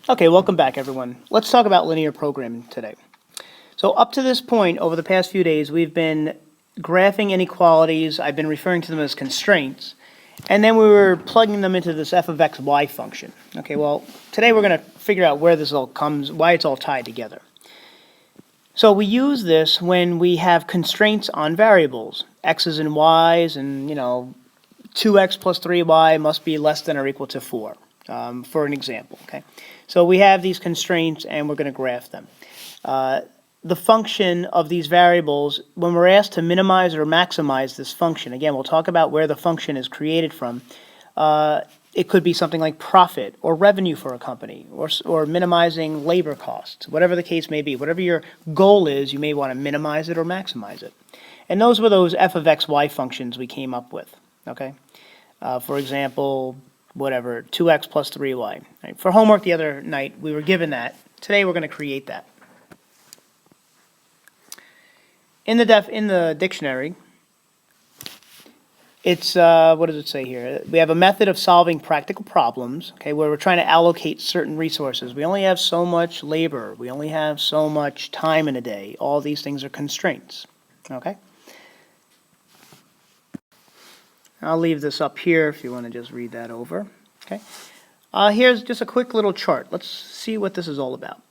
Okay, welcome back everyone. Let's talk about linear programming today. So up to this point, over the past few days, we've been graphing inequalities. I've been referring to them as constraints. And then we were plugging them into this f of x, y function. Okay, well, today we're going to figure out where this all comes, why it's all tied together. So we use this when we have constraints on variables, x's and y's, and 2x plus 3y must be less than or equal to 4, for an example. Okay, so we have these constraints and we're going to graph them. The function of these variables, when we're asked to minimize or maximize this function, again, we'll talk about where the function is created from. It could be something like profit or revenue for a company or minimizing labor costs, whatever the case may be. Whatever your goal is, you may want to minimize it or maximize it. And those were those f of x, y functions we came up with. Okay, for example, whatever, 2x plus 3y. Right? For homework the other night, we were given that. Today we're going to create that. In the dictionary, it's, what does it say here? We have a method of solving practical problems, okay, where we're trying to allocate certain resources. We only have so much labor. We only have so much time in a day. All these things are constraints, okay? I'll leave this up here if you want to just read that over, okay? Here's just a quick little chart. Let's see what this is all about.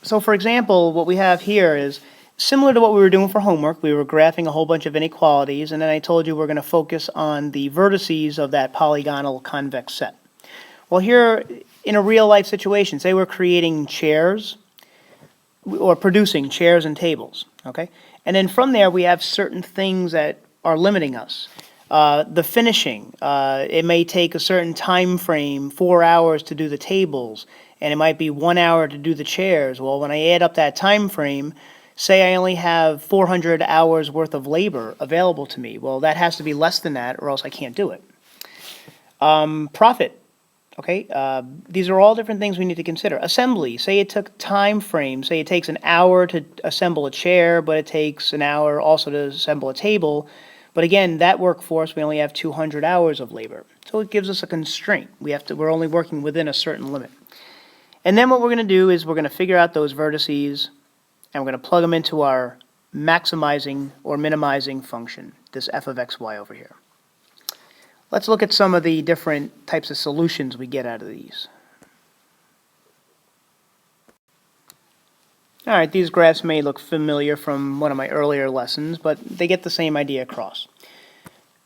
So, for example, what we have here is similar to what we were doing for homework. We were graphing a whole bunch of inequalities, and then I told you we're going to focus on the vertices of that polygonal convex set. Well, here in a real-life situation, say we're creating chairs or producing chairs and tables, okay? And then from there, we have certain things that are limiting us. The finishing, it may take a certain time frame, 4 hours to do the tables, and it might be 1 hour to do the chairs. Well, when I add up that time frame, say I only have 400 hours worth of labor available to me. Well, that has to be less than that or else I can't do it. Profit, okay? These are all different things we need to consider. Assembly, say it took time frame. Say it takes an hour to assemble a chair, but it takes an hour also to assemble a table. But again, that workforce, we only have 200 hours of labor. So it gives us a constraint. We're only working within a certain limit. And then what we're going to do is we're going to figure out those vertices, and we're going to plug them into our maximizing or minimizing function, this f of xy over here. Let's look at some of the different types of solutions we get out of these. All right, these graphs may look familiar from one of my earlier lessons, but they get the same idea across.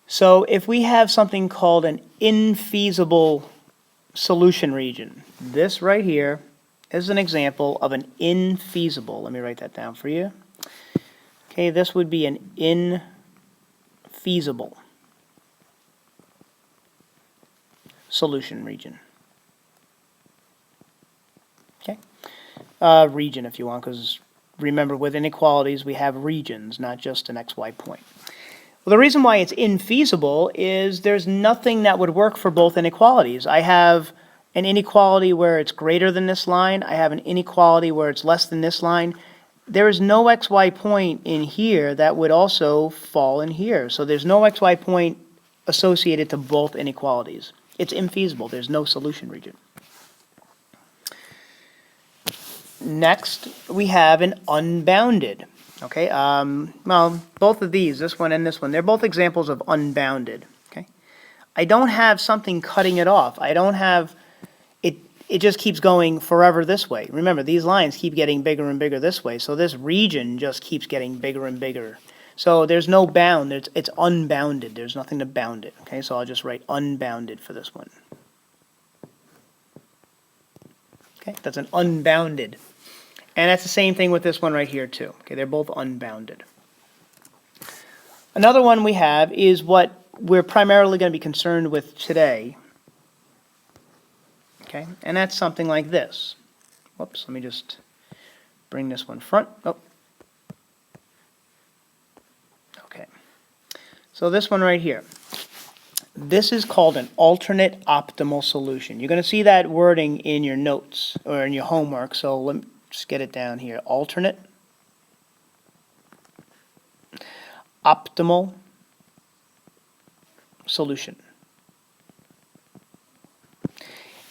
So if we have something called an infeasible solution region, this right here is an example of an infeasible. Let me write that down for you. Okay, this would be an infeasible solution region. Okay, region if you want, because remember with inequalities we have regions, not just an xy point. Well, the reason why it's infeasible is there's nothing that would work for both inequalities. I have an inequality where it's greater than this line. I have an inequality where it's less than this line. There is no xy point in here that would also fall in here. So there's no xy point associated to both inequalities. It's infeasible. There's no solution region. Next, we have an unbounded. Okay, well, both of these, this one and this one, they're both examples of unbounded. Okay, I don't have something cutting it off. I don't have it just keeps going forever this way. Remember, these lines keep getting bigger and bigger this way, so this region just keeps getting bigger and bigger. So there's no bound, it's unbounded. There's nothing to bound it. Okay, so I'll just write unbounded for this one. Okay, that's an unbounded. And that's the same thing with this one right here too. Okay, they're both unbounded. Another one we have is what we're primarily going to be concerned with today. Okay, and that's something like this. Whoops, let me just bring this one front. Oh. Okay, so this one right here. This is called an alternate optimal solution. You're going to see that wording in your notes or in your homework, so let me just get it down here. Alternate optimal solution.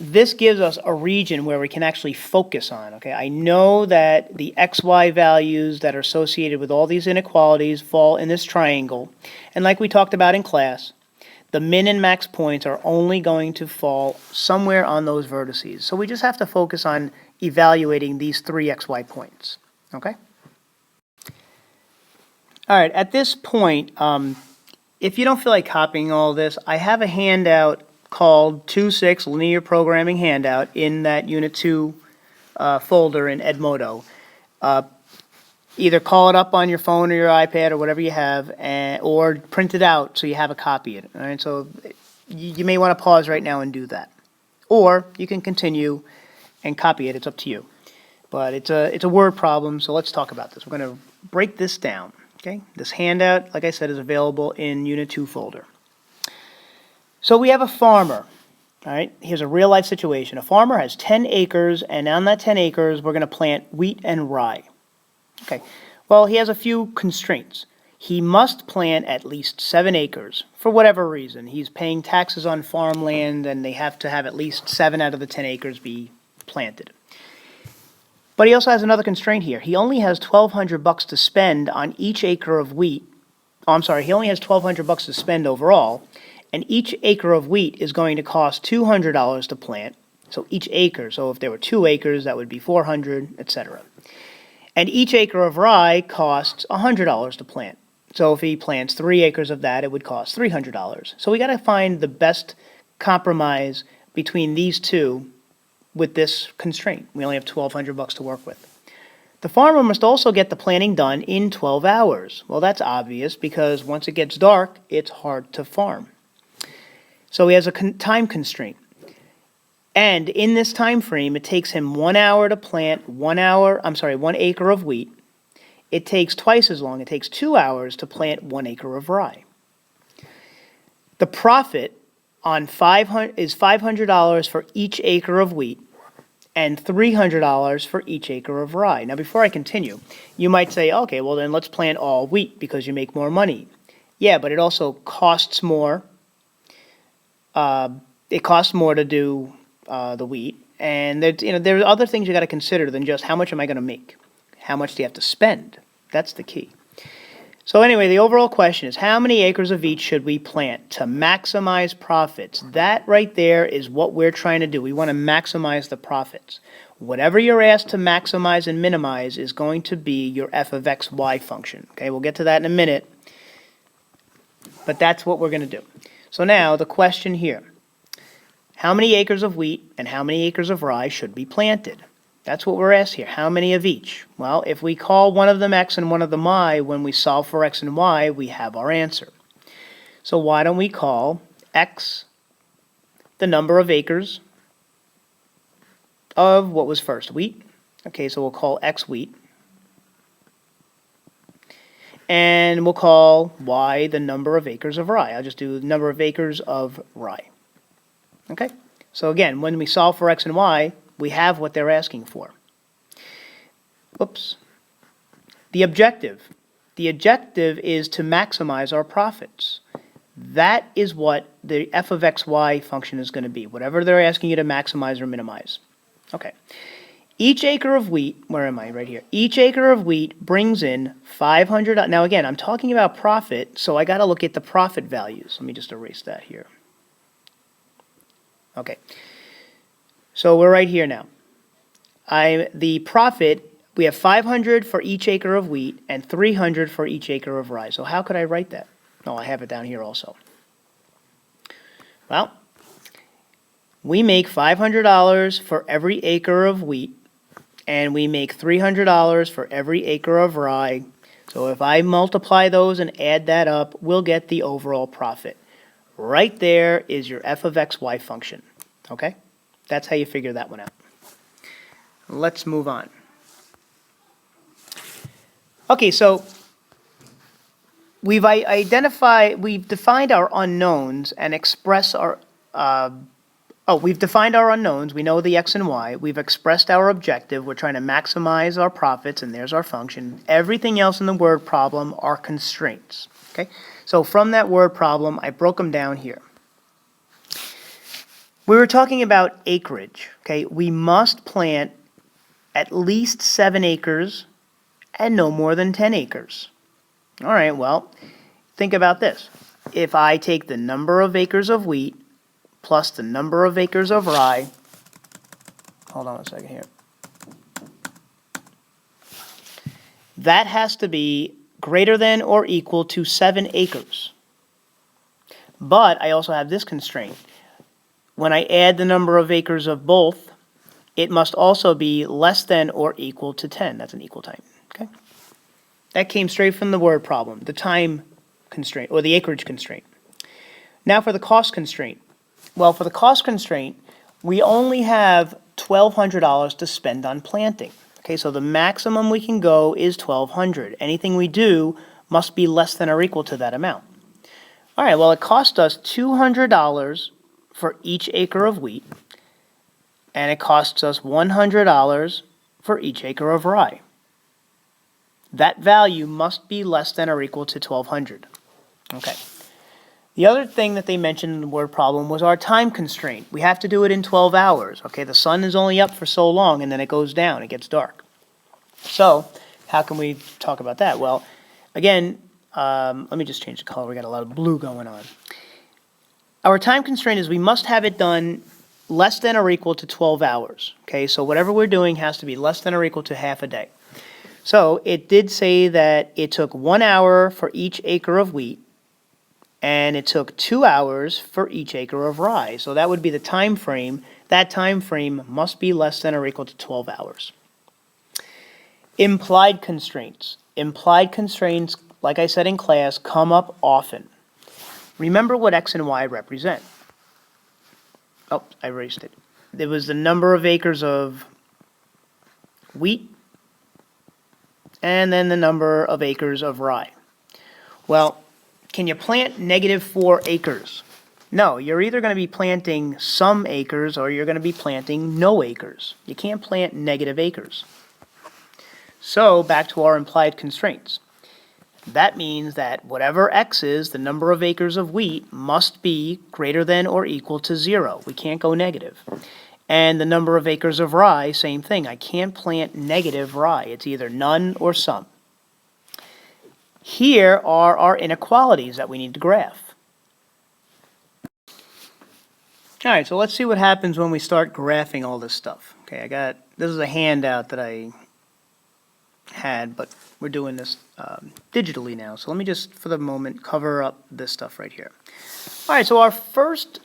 this gives us a region where we can actually focus on, okay? I know that the XY values that are associated with all these inequalities fall in this triangle. And like we talked about in class, the min and max points are only going to fall somewhere on those vertices. So we just have to focus on evaluating these 3 XY points, okay? All right, at this point, if you don't feel like copying all this, I have a handout called 2-6 Linear Programming Handout in that Unit 2 folder in Edmodo. Either call it up on your phone or your iPad or whatever you have, or print it out so you have a copy of it. All right, so you may want to pause right now and do that. Or you can continue and copy it. It's up to you. But it's a word problem, so let's talk about this. We're going to break this down. Okay, this handout, like I said, is available in Unit 2 folder. So we have a farmer, all right? Here's a real-life situation. A farmer has 10 acres, and on that 10 acres, we're going to plant wheat and rye. Okay, well, he has a few constraints. He must plant at least 7 acres, for whatever reason. He's paying taxes on farmland, and they have to have at least 7 out of the 10 acres be planted. But he also has another constraint here. He only has $1,200 to spend on each acre of wheat. Oh, I'm sorry, he only has $1,200 to spend overall, and each acre of wheat is going to cost $200 to plant. So each acre, so if there were 2 acres, that would be $400, etc. And each acre of rye costs $100 to plant. So if he plants 3 acres of that, it would cost $300. So we got to find the best compromise between these two with this constraint. We only have $1,200 to work with. The farmer must also get the planting done in 12 hours. Well, that's obvious because once it gets dark, it's hard to farm. So he has a time constraint. And in this time frame, it takes him 1 hour to plant 1 acre of wheat. It takes twice as long. It takes 2 hours to plant 1 acre of rye. The profit on is $500 for each acre of wheat and $300 for each acre of rye. Now, before I continue, you might say, okay, well then let's plant all wheat because you make more money. Yeah, but it also costs more. It costs more to do the wheat, and there are other things you got to consider than just how much am I going to make? How much do you have to spend? That's the key. So anyway, the overall question is how many acres of each should we plant to maximize profits? That right there is what we're trying to do. We want to maximize the profits. Whatever you're asked to maximize and minimize is going to be your f of x, y function. Okay, we'll get to that in a minute, but that's what we're going to do. So now the question here, how many acres of wheat and how many acres of rye should be planted? That's what we're asked here. How many of each? Well, if we call one of them x and one of them y, when we solve for x and y, we have our answer. So why don't we call x the number of acres of what was first, wheat? Okay, so we'll call x wheat. And we'll call y the number of acres of rye. I'll just do the number of acres of rye. Okay, so again, when we solve for x and y, we have what they're asking for. Oops. The objective. The objective is to maximize our profits. That is what the f of xy function is going to be, whatever they're asking you to maximize or minimize. Okay. Each acre of wheat, where am I? Right here. Each acre of wheat brings in 500. Now again, I'm talking about profit, so I got to look at the profit values. Let me just erase that here. Okay. So we're right here now. The profit, we have 500 for each acre of wheat and 300 for each acre of rye. So how could I write that? Oh, I have it down here also. Well, we make $500 for every acre of wheat, and we make $300 for every acre of rye. So if I multiply those and add that up, we'll get the overall profit. Right there is your f of xy function, okay? That's how you figure that one out. Let's move on. Okay, so we've defined our unknowns and express our, we've defined our unknowns. We know the x and y. We've expressed our objective. We're trying to maximize our profits, and there's our function. Everything else in the word problem are constraints, okay? So from that word problem, I broke them down here. We were talking about acreage, okay? We must plant at least 7 acres and no more than 10 acres. All right, well, think about this. If I take the number of acres of wheat plus the number of acres of rye, hold on a second here. That has to be greater than or equal to 7 acres. But I also have this constraint. When I add the number of acres of both, it must also be less than or equal to 10. That's an equal time, okay? That came straight from the word problem, the time constraint, or the acreage constraint. Now for the cost constraint. Well, for the cost constraint, we only have $1,200 to spend on planting. Okay, so the maximum we can go is $1,200. Anything we do must be less than or equal to that amount. All right, well, it cost us $200 for each acre of wheat, and it costs us $100 for each acre of rye. That value must be less than or equal to $1,200. Okay. The other thing that they mentioned in the word problem was our time constraint. We have to do it in 12 hours. Okay, the sun is only up for so long, and then it goes down, it gets dark. So, how can we talk about that? Well, again, let me just change the color. We got a lot of blue going on. Our time constraint is we must have it done less than or equal to 12 hours. Okay, so whatever we're doing has to be less than or equal to half a day. So it did say that it took 1 hour for each acre of wheat, and it took 2 hours for each acre of rye. So that would be the time frame. That time frame must be less than or equal to 12 hours. Implied constraints. Implied constraints, like I said in class, come up often. Remember what X and Y represent. Oh, I erased it. There was the number of acres of wheat and then the number of acres of rye. Well, can you plant -4 acres? No, you're either going to be planting some acres or you're going to be planting no acres. You can't plant negative acres. So back to our implied constraints. That means that whatever X is, the number of acres of wheat must be greater than or equal to 0. We can't go negative. And the number of acres of rye, same thing. I can't plant negative rye. It's either none or some. Here are our inequalities that we need to graph. All right, so let's see what happens when we start graphing all this stuff. Okay, this is a handout that I had, but we're doing this digitally now. So let me just, for the moment, cover up this stuff right here. All right, so our first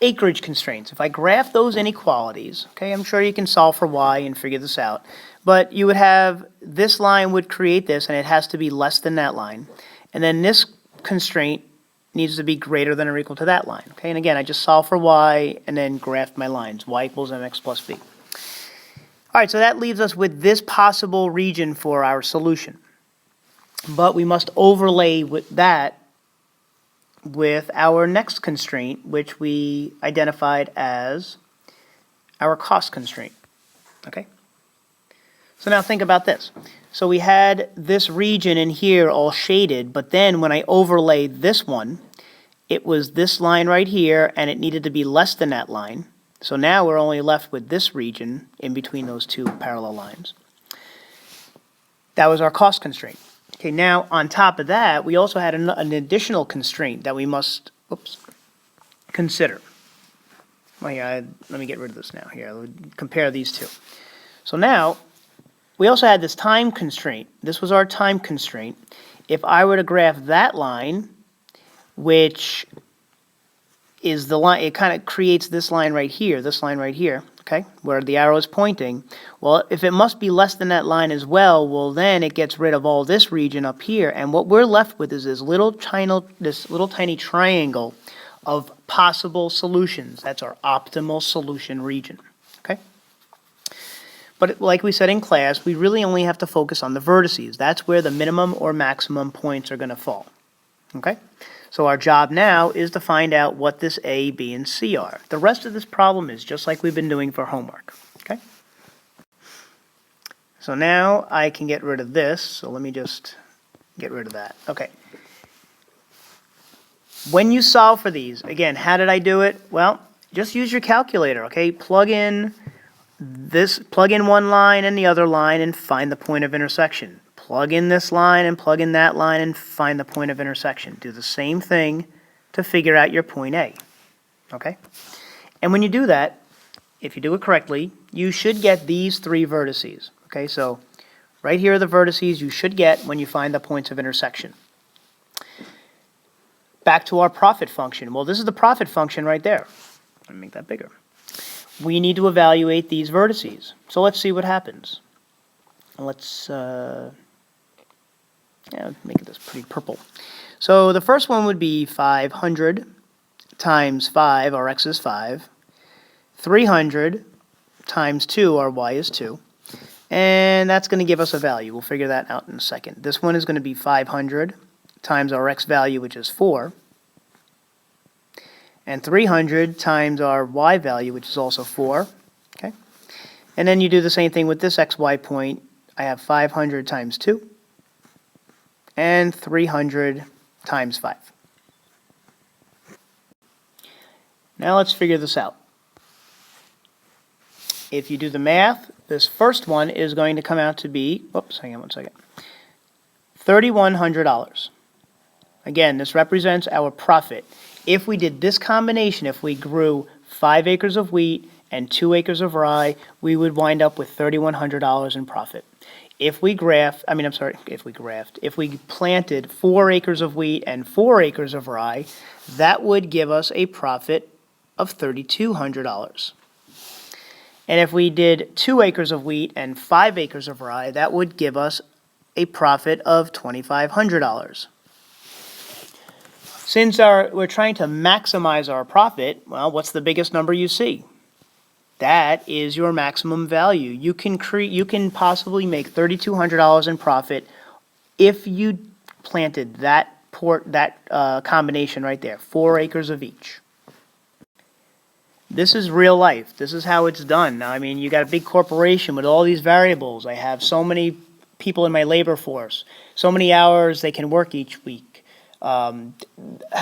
acreage constraints, if I graph those inequalities, okay, I'm sure you can solve for y and figure this out, but you would have this line would create this, and it has to be less than that line. And then this constraint needs to be greater than or equal to that line. Okay, and again, I just solve for y and then graph my lines, y equals mx plus b. All right, so that leaves us with this possible region for our solution. But we must overlay with that with our next constraint, which we identified as our cost constraint. Okay? So now think about this. So we had this region in here all shaded, but then when I overlaid this one, it was this line right here, and it needed to be less than that line. So now we're only left with this region in between those two parallel lines. That was our cost constraint. Okay, now on top of that, we also had an additional constraint that we must consider. Well, here, let me get rid of this now. Here, compare these two. So now, we also had this time constraint. This was our time constraint. If I were to graph that line, which is the line, it kind of creates this line right here, okay, where the arrow is pointing. Well, if it must be less than that line as well, then it gets rid of all this region up here, and what we're left with is this little tiny triangle of possible solutions. That's our optimal solution region, okay? But like we said in class, we really only have to focus on the vertices. That's where the minimum or maximum points are going to fall, okay? So our job now is to find out what this A, B, and C are. The rest of this problem is just like we've been doing for homework, okay? So now I can get rid of this, so let me just get rid of that. Okay. When you solve for these, again, how did I do it? Well, just use your calculator, okay? Plug in one line and the other line and find the point of intersection. Plug in this line and plug in that line and find the point of intersection. Do the same thing to figure out your point A, okay? And when you do that, if you do it correctly, you should get these 3 vertices, okay? So right here are the vertices you should get when you find the points of intersection. Back to our profit function. Well, this is the profit function right there. Let me make that bigger. We need to evaluate these vertices. So let's see what happens. Let's make this pretty purple. So the first one would be 500 times 5, our x is 5. 300 times 2, our y is 2. And that's going to give us a value. We'll figure that out in a second. This one is going to be 500 times our x value, which is 4. And 300 times our y value, which is also 4. Okay. And then you do the same thing with this xy point. I have 500 times 2 and 300 times 5. Now let's figure this out. If you do the math, this first one is going to come out to be, hang on one second, $3,100. Again, this represents our profit. If we did this combination, if we grew 5 acres of wheat and 2 acres of rye, we would wind up with $3,100 in profit. If we planted 4 acres of wheat and 4 acres of rye, that would give us a profit of $3,200. And if we did 2 acres of wheat and 5 acres of rye, that would give us a profit of $2,500. Since we're trying to maximize our profit, well, what's the biggest number you see? That is your maximum value. You can possibly make $3,200 in profit if you planted that combination right there, 4 acres of each. This is real life. This is how it's done. Now, I mean, you got a big corporation with all these variables. I have so many people in my labor force, so many hours they can work each week. How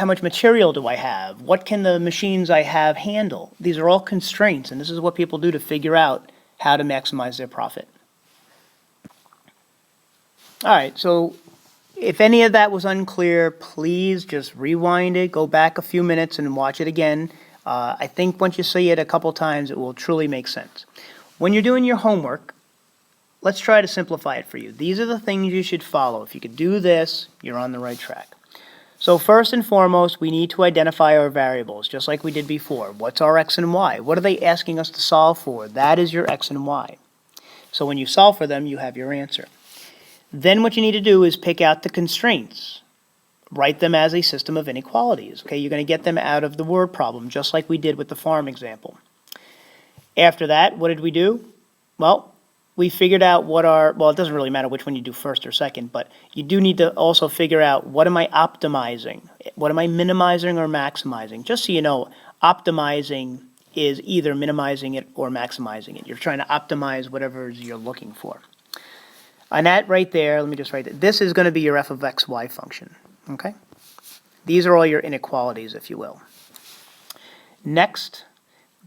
much material do I have? What can the machines I have handle? These are all constraints, and this is what people do to figure out how to maximize their profit. All right, so if any of that was unclear, please just rewind it, go back a few minutes and watch it again. I think once you see it a couple times, it will truly make sense. When you're doing your homework, let's try to simplify it for you. These are the things you should follow. If you could do this, you're on the right track. So first and foremost, we need to identify our variables, just like we did before. What's our x and y? What are they asking us to solve for? That is your x and y. So when you solve for them, you have your answer. Then what you need to do is pick out the constraints. Write them as a system of inequalities. Okay, you're going to get them out of the word problem, just like we did with the farm example. After that, what did we do? Well, we figured out it doesn't really matter which one you do first or second, but you do need to also figure out, what am I optimizing? What am I minimizing or maximizing? Just so you know, optimizing is either minimizing it or maximizing it. You're trying to optimize whatever you're looking for. And that right there, let me just write it. This is going to be your f of xy function. Okay? These are all your inequalities, if you will. Next,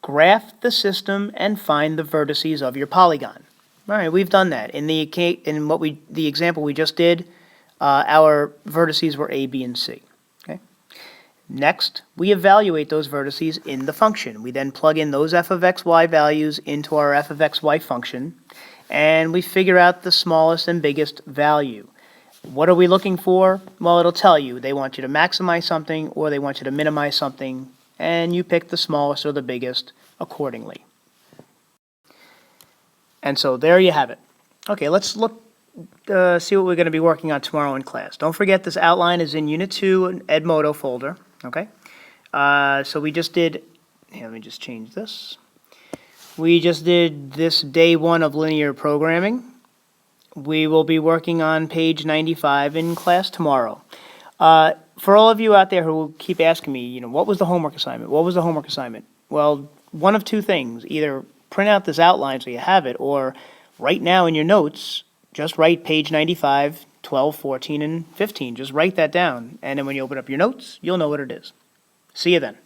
graph the system and find the vertices of your polygon. All right, we've done that. In the example we just did, our vertices were A, B, and C. Okay? Next, we evaluate those vertices in the function. We then plug in those f of xy values into our f of xy function, and we figure out the smallest and biggest value. What are we looking for? Well, it'll tell you. They want you to maximize something or they want you to minimize something, and you pick the smallest or the biggest accordingly. And so there you have it. Okay, let's see what we're going to be working on tomorrow in class. Don't forget, this outline is in Unit 2 Edmodo folder. Okay, so we just did, let me just change this. We just did this day 1 of linear programming. We will be working on page 95 in class tomorrow. For all of you out there who keep asking me, what was the homework assignment? What was the homework assignment? Well, one of two things. Either print out this outline so you have it, or right now in your notes, just write page 95, 12, 14, and 15. Just write that down. And then when you open up your notes, you'll know what it is. See you then.